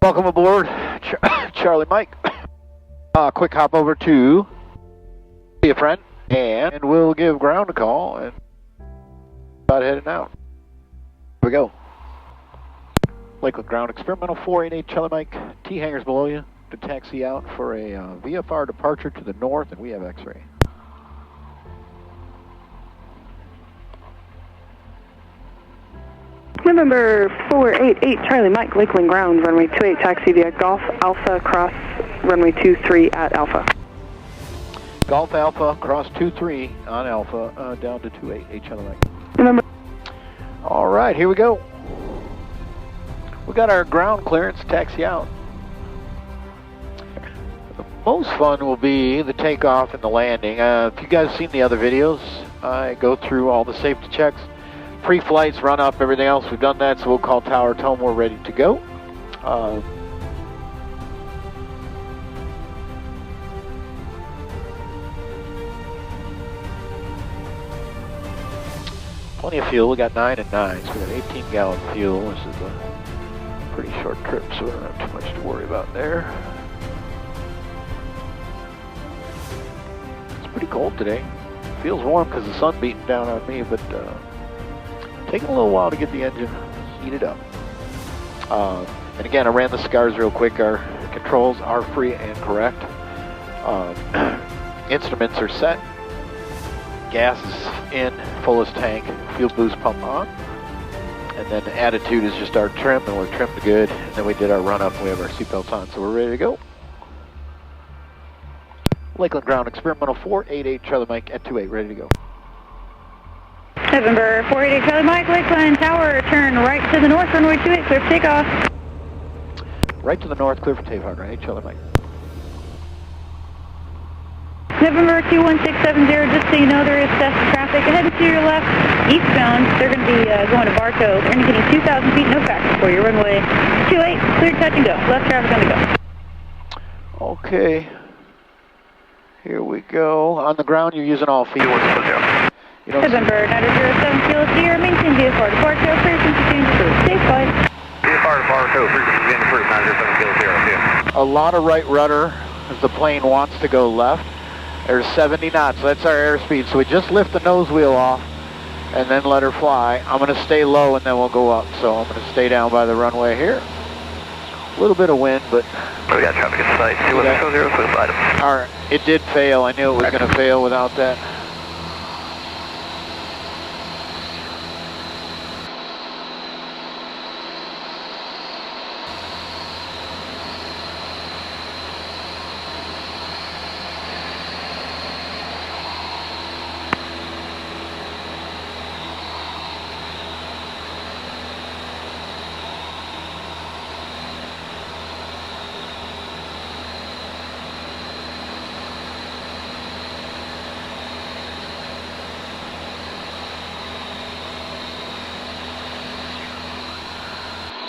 Welcome aboard, Charlie Mike. Quick hop over to be a friend, and we'll give ground a call and about heading out. Here we go. Lakeland Ground Experimental 488 Charlie Mike, T hangars below you to taxi out for a VFR departure to the north, and we have X-ray. November 488 Charlie Mike, Lakeland Ground, runway 28, taxi via Golf Alpha, cross runway 23 at Alpha. Golf Alpha, cross 23 on Alpha, down to 28 Charlie Mike. November. All right, here we go. We got our ground clearance, taxi out. The most fun will be the takeoff and the landing. If you guys seen the other videos, I go through all the safety checks. Pre-flights, run up, everything else, we've done that, so we'll call tower, tell them we're ready to go. Plenty of fuel, we got 9 and 9, so we got 18 gallon fuel. This is a pretty short trip, so we don't have too much to worry about there. It's pretty cold today. Feels warm because the sun beating down on me, but taking a little while to get the engine heated up. And again, I ran the scars real quick. Our controls are free and correct. Instruments are set. Gas is in, fullest tank, fuel boost pump on. And then the attitude is just our trim, and we're trimmed good. And then we did our run up, and we have our seatbelts on, so we're ready to go. Lakeland Ground Experimental 488 Charlie Mike at 28, ready to go. November 488 Charlie Mike, Lakeland Tower, turn right to the north, runway 28, clear for takeoff. Right to the north, clear for takeoff, right, Charlie Mike. November 21670, just so you know, there is test traffic ahead and to your left, eastbound. They're going to be going to Bartow. They're indicating 2,000 feet, no factor for you. Runway 28, clear, touch and go. Left traffic on the go. Okay. Here we go. On the ground, you're using all feet. November 907 Kilo Sierra, maintain VFR to Bartow, frequency change approved. Safe flight. VFR to Bartow, frequency change approved, 907 Kilo Sierra, see ya. A lot of right rudder as the plane wants to go left. There's 70 knots, so that's our airspeed. So we just lift the nose wheel off and then let her fly. I'm going to stay low and then we'll go up. So I'm going to stay down by the runway here. A little bit of wind, but... We got traffic in sight, 2100, clear flight. All right, it did fail. I knew it was going to fail without that.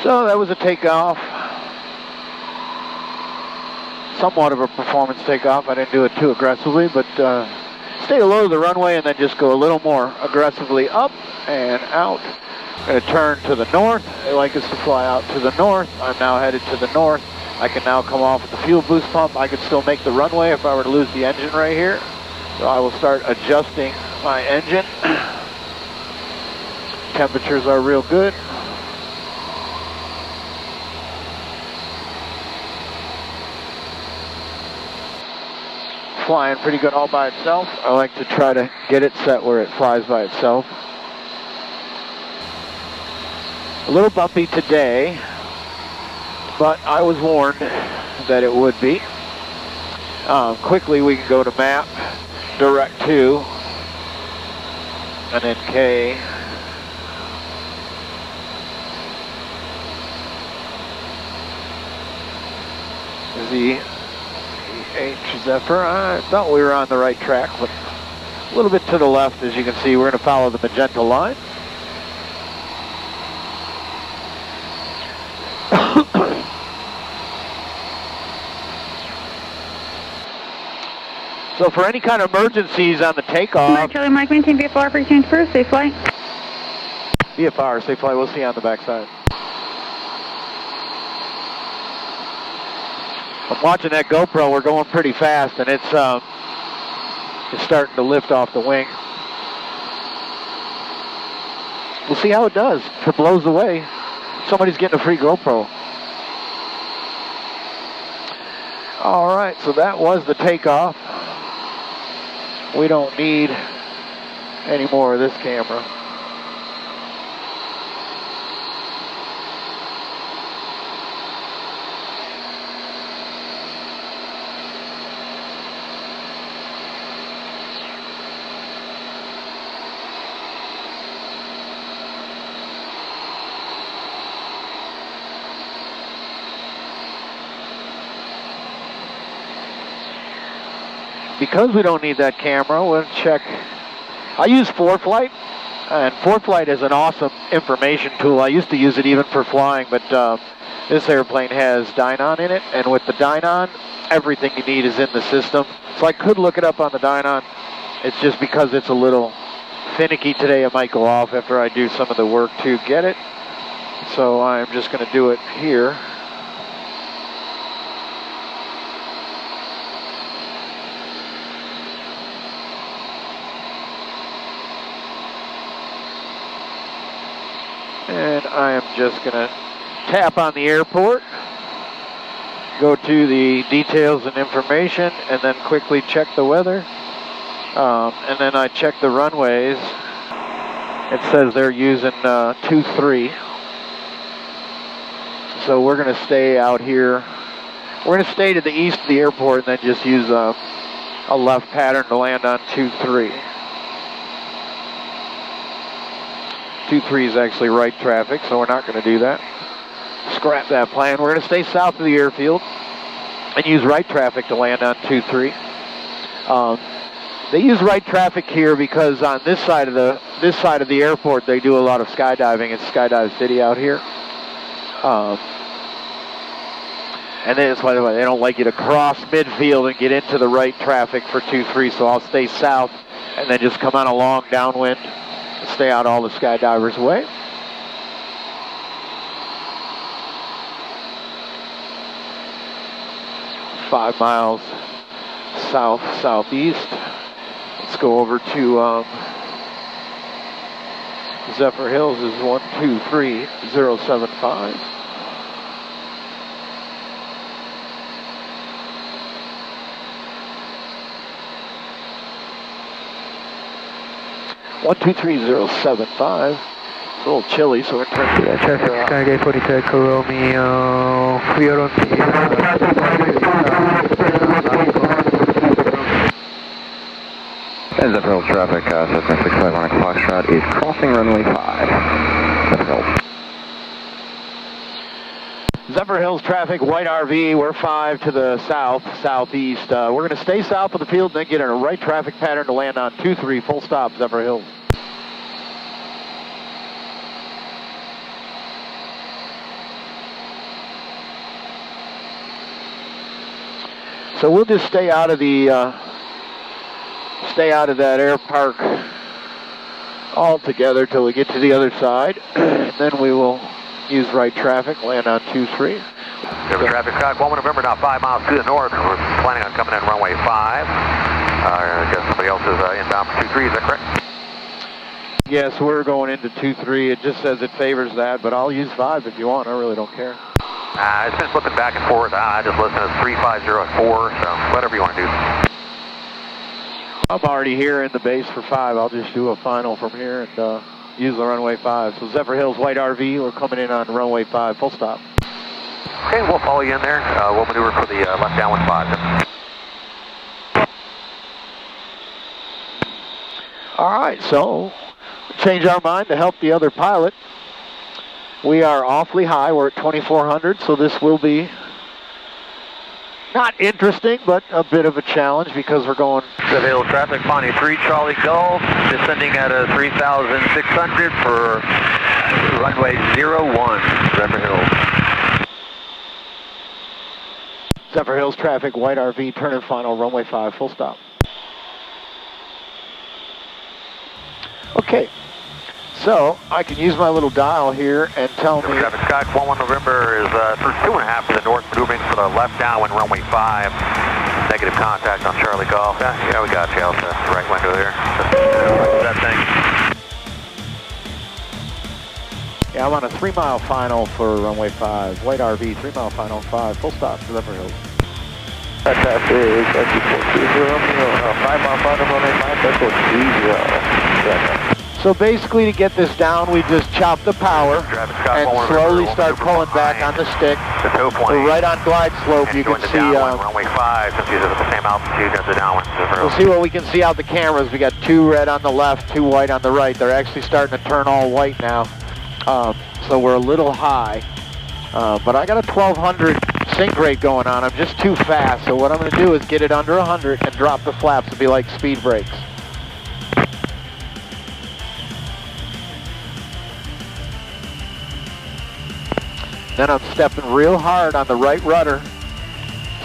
So that was a takeoff. Somewhat of a performance takeoff. I didn't do it too aggressively, but stay low to the runway and then just go a little more aggressively up and out. I'm going to turn to the north. They like us to fly out to the north. I'm now headed to the north. I can now come off with the fuel boost pump. I could still make the runway if I were to lose the engine right here. So I will start adjusting my engine. Temperatures are real good. Flying pretty good all by itself. I like to try to get it set where it flies by itself. A little bumpy today, but I was warned that it would be. Quickly we can go to map, direct to, and then K. Z. H Zephyr. I thought we were on the right track, but a little bit to the left, as you can see. We're going to follow the magenta line. So for any kind of emergencies on the takeoff... Charlie Mike, maintain VFR, free change approved, safe flight. VFR, safe flight, we'll see you on the backside. I'm watching that GoPro. We're going pretty fast, and it's starting to lift off the wing. We'll see how it does. If it blows away, somebody's getting a free GoPro. All right, so that was the takeoff. We don't need any more of this camera. Because we don't need that camera, we'll check. I use 4Flight, and 4Flight is an awesome information tool. I used to use it even for flying, but this airplane has Dynon in it, and with the Dynon, everything you need is in the system. So I could look it up on the Dynon. It's just because it's a little finicky today, it might go off after I do some of the work to get it. So I'm just going to do it here. And I am just going to tap on the airport, go to the details and information, and then quickly check the weather. And then I check the runways. It says they're using 23. So we're going to stay out here. We're going to stay to the east of the airport and then just use a left pattern to land on 23. 23 is actually right traffic, so we're not going to do that. Scrap that plan. We're going to stay south of the airfield and use right traffic to land on 23. They use right traffic here because on this side of the airport they do a lot of skydiving. It's Skydive City out here. And that's why they don't like you to cross midfield and get into the right traffic for 23, so I'll stay south and then just come on a long downwind and stay out all the skydivers' way. Five miles southeast. Let's go over to Zephyr Hills is 123075. It's a little chilly, so we're turning to traffic Skygate 42 Echo Romeo. We are on the Zephyr Hills traffic, Cessna 651 Foxtrot is crossing runway 5. Zephyr Hills. Zephyr Hills traffic, white RV, we're 5 to the southeast. We're going to stay south of the field and then get in a right traffic pattern to land on 23, full stop, Zephyr Hills. So we'll just stay out of that air park altogether till we get to the other side, and then we will use right traffic, land on 23. Zephyr traffic, Scott, 1 November, now 5 miles to the north. We're planning on coming in runway 5. I guess somebody else is inbound for 23, is that correct? Yes, we're going into 23. It just says it favors that, but I'll use 5 if you want. I really don't care. It's been flipping back and forth. I just listen to 350 at 4, so whatever you want to do. I'm already here in the base for 5. I'll just do a final from here and use the runway 5. So Zephyr Hills white RV, we're coming in on runway 5, full stop. Okay, we'll follow you in there. We'll maneuver for the left downwind 5. All right, so change our mind to help the other pilot. We are awfully high. We're at 2,400, so this will be not interesting, but a bit of a challenge because we're going... Zephyr Hills traffic, Pawnee 3, Charlie Golf, descending at 3,600 for runway 01, Zephyr Hills. Zephyr Hills traffic, white RV, turn and final, runway 5, full stop. Okay, so I can use my little dial here and tell me... Traffic, Scott, 11 November is for 2.5 to the north, maneuvering for the left left downwind, runway 5. Negative contact on Charlie Golf. Yeah, we got you, Alpha. Right window there. That thing. Yeah, I'm on a 3-mile final for runway 5. White RV, 3-mile final, 5. Full stop to Hills. That is Romeo, 5-mile final, runway 5, Echo 30. So basically, to get this down, we just chop the power and slowly start pulling back on the stick. So right on glide slope, you can see. Runway 5, since he's at the same altitude as the downwind. We'll see what we can see out the cameras. We got 2 red on the left, 2 white on the right. They're actually starting to turn all white now. So we're a little high. But I got a 1200 sync rate going on. I'm just too fast. So what I'm going to do is get it under 100 and drop the flaps. It'll be like speed brakes. Then I'm stepping real hard on the right rudder,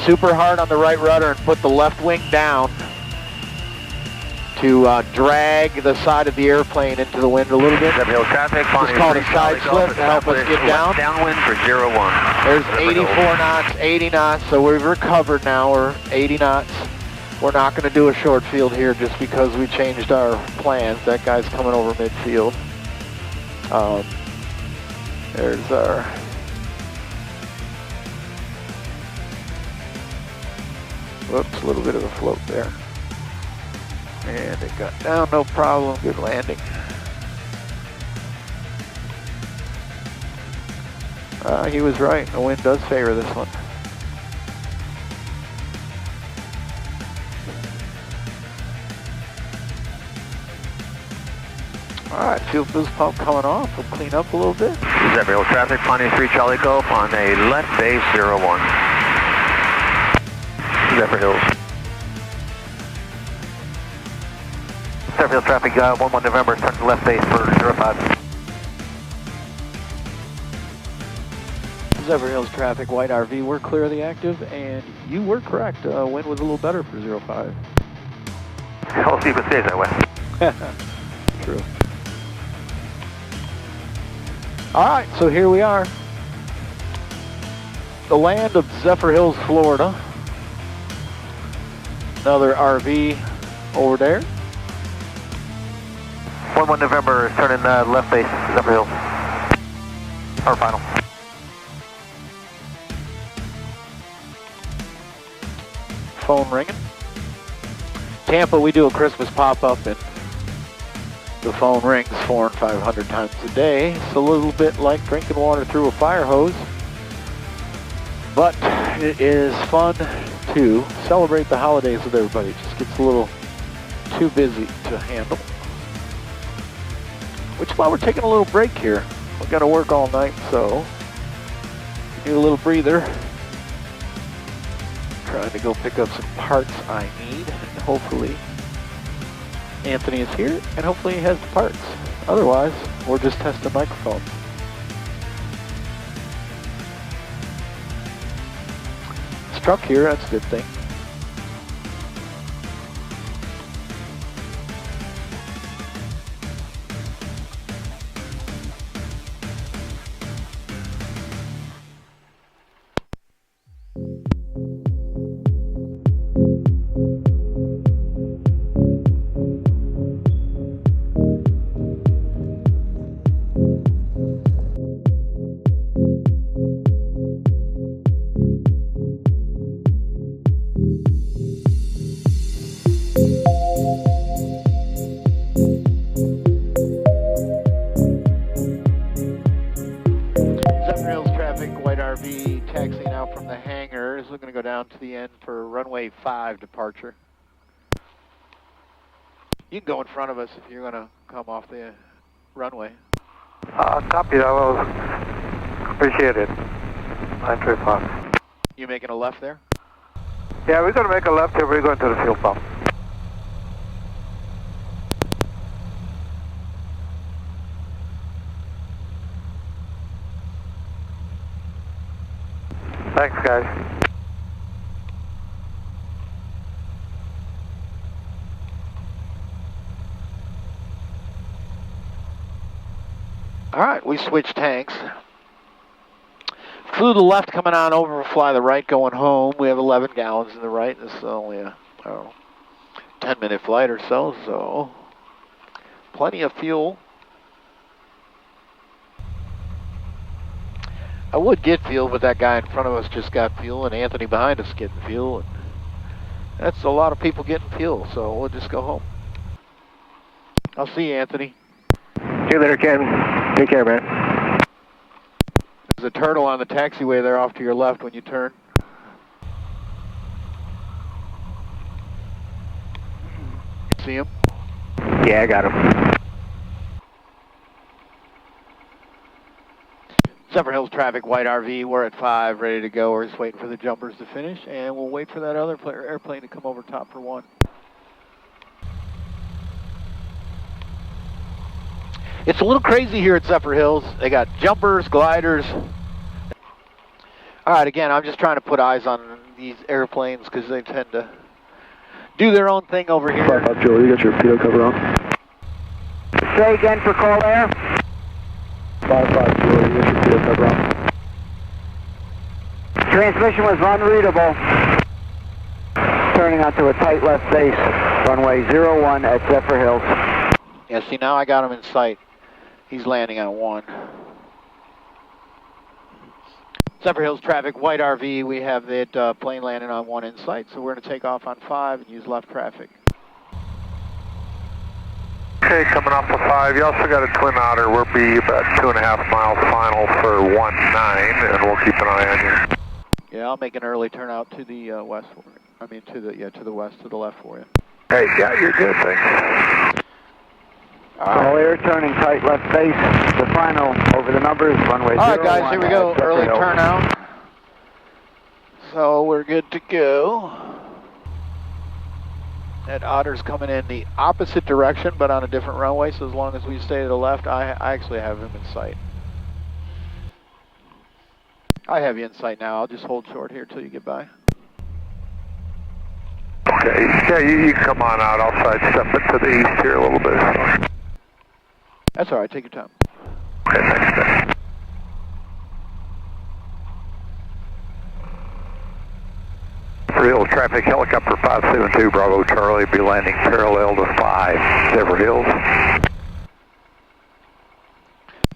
super hard on the right rudder, and put the left wing down to drag the side of the airplane into the wind a little bit. Traffic, it's called a side slip to help us get down. Downwind for 01. There's 84 knots, 80 knots, so we've recovered now. We're 80 knots. We're not going to do a short field here just because we changed our plans. That guy's coming over midfield. There's our... Whoops, a little bit of a float there. And it got down, no problem, good landing. He was right, the wind does favor this one. Alright, fuel boost pump coming off, we'll clean up a little bit. Zebra traffic, Pontiac 3 Charlie Golf on a left base 01. Zephyr Hills. Zephyr Hills traffic, 11 November, turn to left base for 05. Zephyr Hills traffic, white RV, we're clear of the active, and you were correct, wind was a little better for 05. We'll see if it stays that way. True. Alright, so here we are. The land of Zephyr Hills, Florida. Another RV over there. 11 November, turning left base, Zephyr Hills. Our final. Phone ringing. Tampa, we do a Christmas pop-up and the phone rings 400 and 500 times a day. It's a little bit like drinking water through a fire hose. But it is fun to celebrate the holidays with everybody. It just gets a little too busy to handle. Which is why we're taking a little break here. We've got to work all night, so need a little breather. Trying to go pick up some parts I need, and hopefully Anthony is here, and hopefully he has the parts. Otherwise, we're just testing microphones. Truck here, that's a good thing. Taxiing out from the hangars. We're going to go down to the end for runway 5 departure. You can go in front of us if you're going to come off the runway. Copy that, well, appreciate it. 935. You making a left there? Yeah, we're going to make a left here, we're going to the fuel pump. Thanks, guys. All right, we switched tanks. Flew the left coming on over, fly the right going home. We have 11 gallons in the right. This is only a, I don't know, 10-minute flight or so, so plenty of fuel. I would get fuel, but that guy in front of us just got fuel, and Anthony behind us getting fuel. And that's a lot of people getting fuel, so we'll just go home. I'll see you, Anthony. See you later, Ken. Take care, man. There's a turtle on the taxiway there off to your left when you turn. See him? Yeah, I got him. Zephyr Hills traffic, white RV, we're at 5, ready to go. We're just waiting for the jumpers to finish, and we'll wait for that other airplane to come over top for 1. It's a little crazy here at Zephyr Hills. They got jumpers, gliders. All right, again, I'm just trying to put eyes on these airplanes because they tend to do their own thing over here. 5 Joe, you got your PO cover on? Say again for call air. 5 Joe, you got your PO cover on? Transmission was unreadable. Turning onto a tight left base, runway 01 at Zephyr Hills. Yeah, see, now I got him in sight. He's landing on 1. Zephyr Hills traffic, white RV. We have that plane landing on 1 in sight, so we're going to take off on 5 and use left traffic. Okay, coming off of 5. You also got a twin otter. We'll be about 2.5 miles final for 19, and we'll keep an eye on you. Yeah, I'll make an early turnout to the west for you. I mean, to the west, to the left for you. Hey, yeah, you're good, thanks. Call air, turning tight left base. The final over the numbers, runway 01. All right, guys, here we go. Early turnout. So we're good to go. That otter's coming in the opposite direction, but on a different runway, so as long as we stay to the left, I actually have him in sight. I have you in sight now. I'll just hold short here till you get by. Okay, yeah, you can come on out. I'll sidestep it to the east here a little bit. That's all right. Take your time. Okay, thanks, guys. Real traffic, helicopter 572 Bravo Charlie, be landing parallel to 5, Zephyr Hills.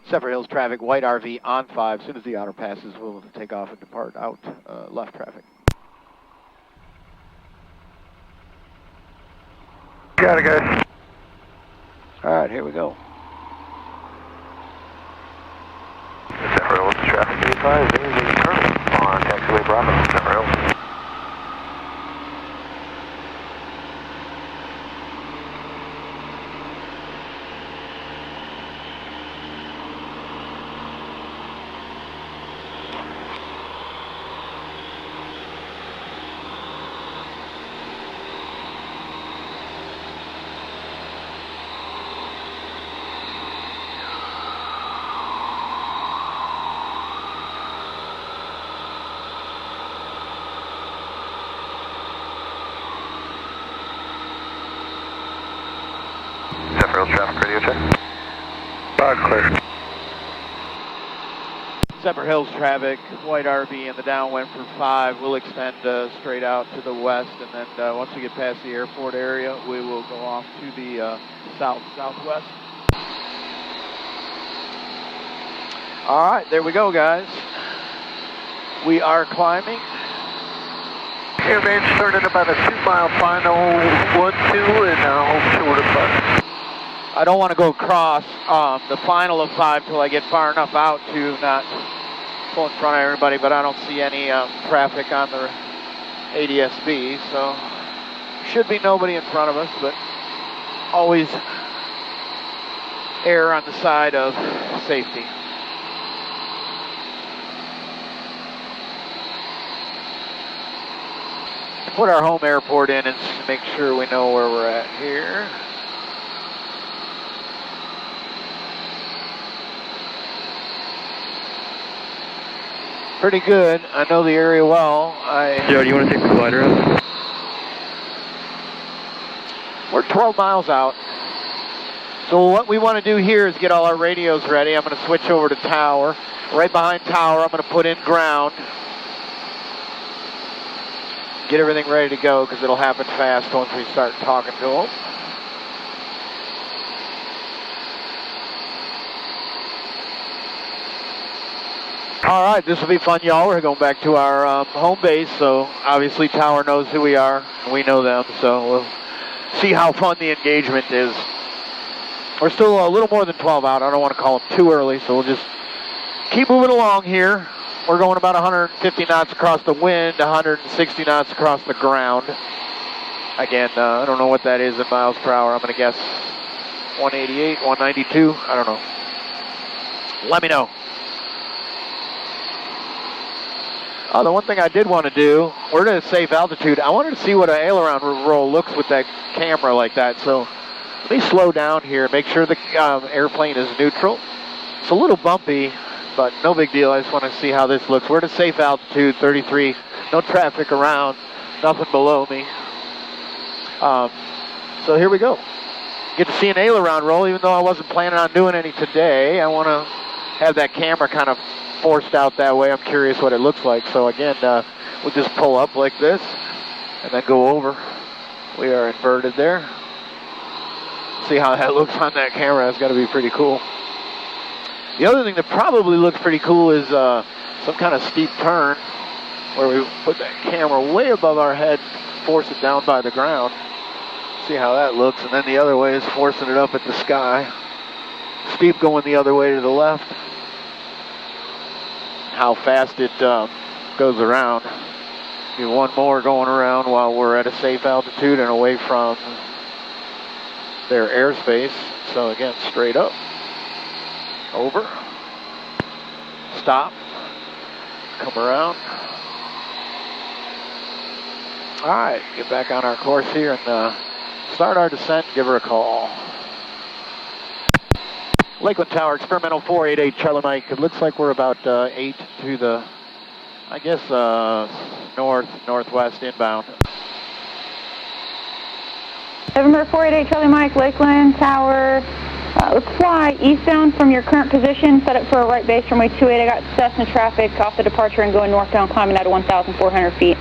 Zephyr Hills traffic, white RV on 5. As soon as the otter passes, we'll take off and depart out left traffic. Got it, guys. All right, here we go. Zephyr Hills traffic 85, there's a turtle on taxiway Bravo, Zephyr Hills. Zephyr Hills traffic radio check. Clear. Zephyr Hills traffic, white RV in the downwind for 5. We'll extend straight out to the west, and then once we get past the airport area, we will go off to the southwest. All right, there we go, guys. We are climbing. Airman's turning about a 2-mile final, 1-2, and home short of 5. I don't want to go across the final of 5 till I get far enough out to not pull in front of everybody, but I don't see any traffic on the ADS-B, so should be nobody in front of us, but always err on the side of safety. Put our home airport in and make sure we know where we're at here. Pretty good. I know the area well. Joe, do you want to take the glider out? We're 12 miles out. So what we want to do here is get all our radios ready. I'm going to switch over to tower. Right behind tower, I'm going to put in ground. Get everything ready to go because it'll happen fast once we start talking to them. All right, this will be fun, y'all. We're going back to our home base, so obviously tower knows who we are, and we know them, so we'll see how fun the engagement is. We're still a little more than 12 out. I don't want to call them too early, so we'll just keep moving along here. We're going about 150 knots across the wind, 160 knots across the ground. Again, I don't know what that is in miles per hour. I'm going to guess 188, 192. I don't know. Let me know. The one thing I did want to do, we're at a safe altitude. I wanted to see what an aileron roll looks with that camera like that. So let me slow down here, make sure the airplane is neutral. It's a little bumpy, but no big deal. I just want to see how this looks. We're at a safe altitude, 33, no traffic around, nothing below me. So here we go. Get to see an aileron roll, even though I wasn't planning on doing any today. I want to have that camera kind of forced out that way. I'm curious what it looks like. So again, we'll just pull up like this and then go over. We are inverted there. See how that looks on that camera. That's got to be pretty cool. The other thing that probably looks pretty cool is some kind of steep turn where we put that camera way above our head, force it down by the ground. See how that looks. And then the other way is forcing it up at the sky. Steep going the other way to the left. How fast it goes around. Do one more going around while we're at a safe altitude and away from their airspace. So again, straight up. Over. Stop. Come around. All right, get back on our course here and start our descent. Give her a call. Lakeland Tower, experimental 488, Charlie Mike. It looks like we're about 8 to the, I guess, northwest inbound. November 488, Charlie Mike, Lakeland Tower. Let's fly eastbound from your current position, set up for a right base runway 28. I got Cessna traffic off the departure and going northbound, climbing out of 1,400 feet.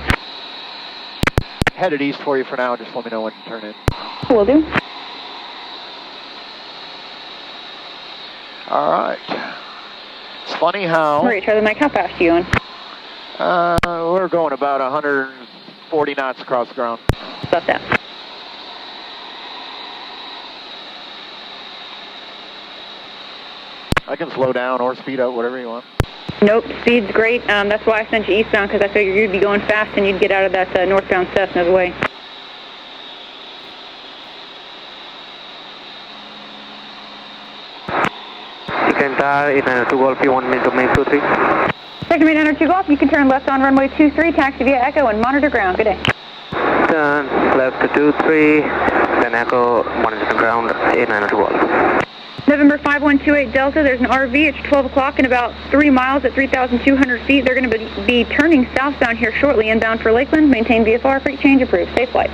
Headed east for you for now. Just let me know when to turn in. Will do. All right. It's funny how... All right, Charlie Mike, how fast are you going? We're going about 140 knots across the ground. About that. I can slow down or speed up, whatever you want. Nope, speed's great. That's why I sent you eastbound, because I figured you'd be going fast and you'd get out of that northbound Cessna's way. Tower, 892 Golf, you want me to make 23? Sector 892 Golf, you can turn left on runway 23, taxi via Echo and monitor ground. Good day. Turn left to 23, then Echo, monitor ground, 892 Golf. November 5128 Delta, there's an RV. It's 12 o'clock and about 3 miles at 3,200 feet. They're going to be turning southbound here shortly, inbound for Lakeland. Maintain VFR, freight change approved. Safe flight.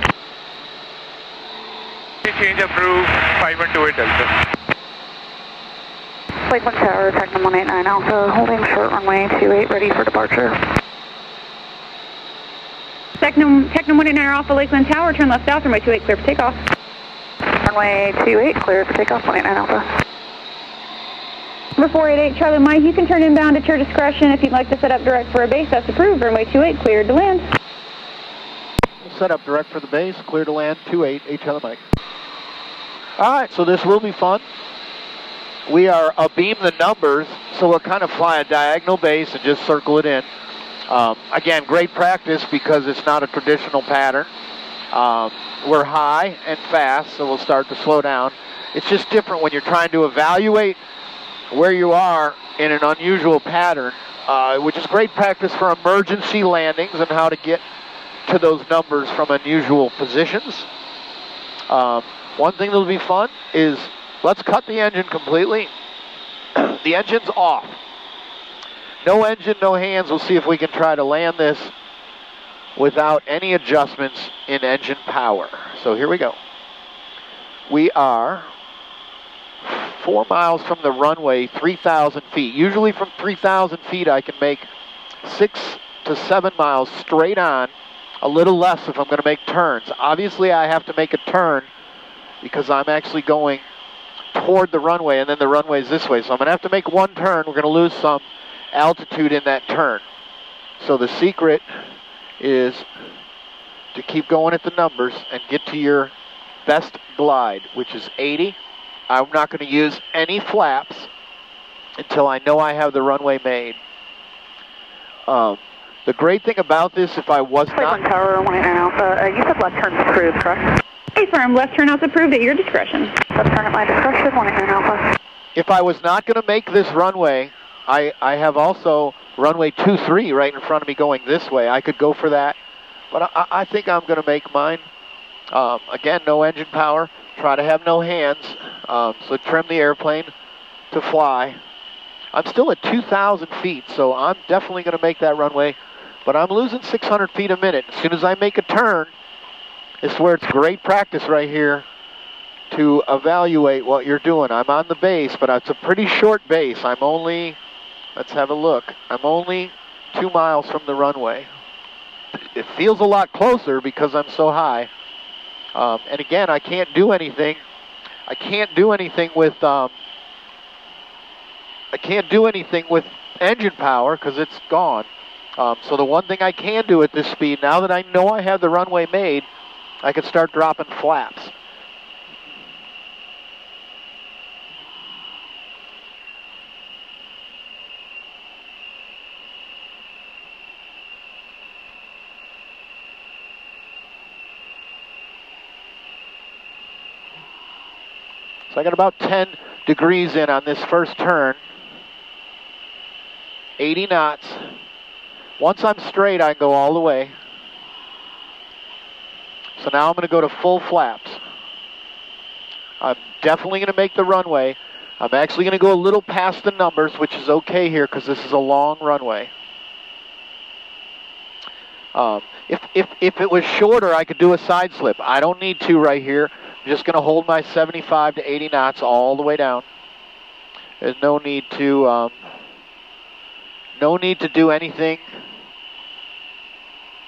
Change approved, 5128 Delta. Lakeland Tower, Technum 189 Alpha, holding short runway 28, ready for departure. Technum 189 Alpha, Lakeland Tower, turn left south, runway 28, clear for takeoff. Runway 28, clear for takeoff, 189 Alpha. Number 488, Charlie Mike, you can turn inbound at your discretion. If you'd like to set up direct for a base, that's approved. Runway 28, cleared to land. We'll set up direct for the base, clear to land, 28, Charlie Mike. All right, so this will be fun. We are abeam the numbers, so we'll kind of fly a diagonal base and just circle it in. Again, great practice because it's not a traditional pattern. We're high and fast, so we'll start to slow down. It's just different when you're trying to evaluate where you are in an unusual pattern, which is great practice for emergency landings and how to get to those numbers from unusual positions. One thing that'll be fun is let's cut the engine completely. The engine's off. No engine, no hands. We'll see if we can try to land this without any adjustments in engine power. So here we go. We are 4 miles from the runway, 3,000 feet. Usually from 3,000 feet I can make 6 to 7 miles straight on, a little less if I'm going to make turns. Obviously I have to make a turn because I'm actually going toward the runway, and then the runway is this way. So I'm going to have to make one turn. We're going to lose some altitude in that turn. So the secret is to keep going at the numbers and get to your best glide, which is 80. I'm not going to use any flaps until I know I have the runway made. The great thing about this, if I was not... Tower, 189 Alpha, you said left turn approved, correct? Affirm, left turnout's approved at your discretion. Left turn at my discretion, 189 Alpha. If I was not going to make this runway, I have also runway 23 right in front of me going this way. I could go for that, but I think I'm going to make mine. Again, no engine power. Try to have no hands, so trim the airplane to fly. I'm still at 2,000 feet, so I'm definitely going to make that runway, but I'm losing 600 feet a minute. As soon as I make a turn, it's where it's great practice right here to evaluate what you're doing. I'm on the base, but it's a pretty short base. I'm only, let's have a look, I'm only 2 miles from the runway. It feels a lot closer because I'm so high. And again, I can't do anything. I can't do anything with engine power because it's gone. So the one thing I can do at this speed, now that I know I have the runway made, I can start dropping flaps. So I got about 10 degrees in on this first turn. 80 knots. Once I'm straight, I go all the way. So now I'm going to go to full flaps. I'm definitely going to make the runway. I'm actually going to go a little past the numbers, which is okay here because this is a long runway. If it was shorter, I could do a side slip. I don't need to right here. I'm just going to hold my 75 to 80 knots all the way down. There's no need to do anything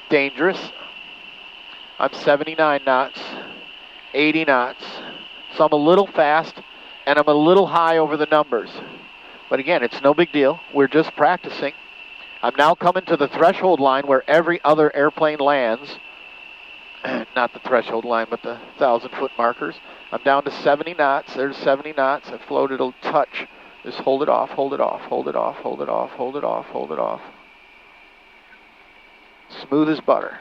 dangerous. I'm 79 knots, 80 knots. So I'm a little fast and I'm a little high over the numbers. But again, it's no big deal. We're just practicing. I'm now coming to the threshold line where every other airplane lands. Not the threshold line, but the 1,000-foot markers. I'm down to 70 knots. There's 70 knots. I floated a touch. Just hold it off, hold it off, hold it off, hold it off, hold it off, hold it off. Smooth as butter.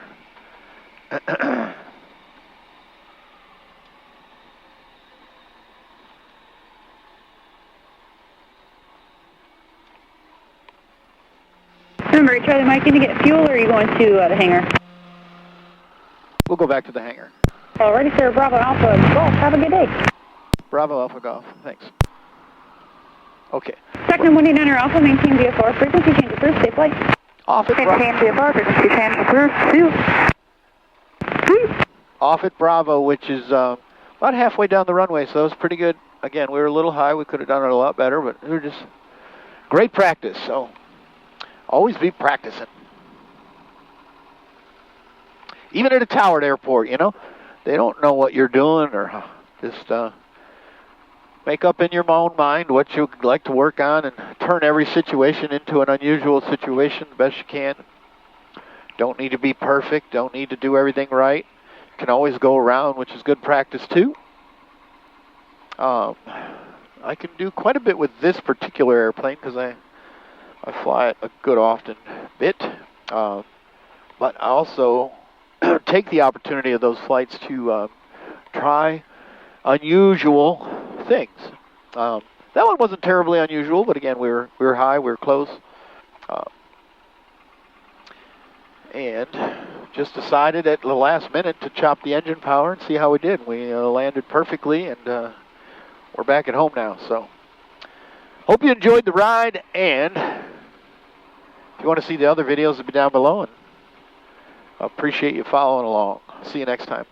Remember, Charlie Mike, can you get fuel or are you going to the hangar? We'll go back to the hangar. Alrighty, sir. Bravo Alpha Golf. Have a good day. Bravo Alpha Golf. Thanks. Okay. Section 189er Alpha, maintain VFR frequency change approved. Stay flight. Off at Maintain VFR frequency change approved. Off at Bravo, which is about halfway down the runway, so that was pretty good. Again, we were a little high. We could have done it a lot better, but we were just great practice. So always be practicing. Even at a towered airport, you know, they don't know what you're doing, or just make up in your own mind what you'd like to work on and turn every situation into an unusual situation the best you can. Don't need to be perfect. Don't need to do everything right. Can always go around, which is good practice too. I can do quite a bit with this particular airplane because I fly it a good often bit. But I also take the opportunity of those flights to try unusual things. That one wasn't terribly unusual, but again, we were high, we were close, and just decided at the last minute to chop the engine power and see how we did. We landed perfectly, and we're back at home now. So, hope you enjoyed the ride, and if you want to see the other videos, they'll be down below, and I appreciate you following along. See you next time.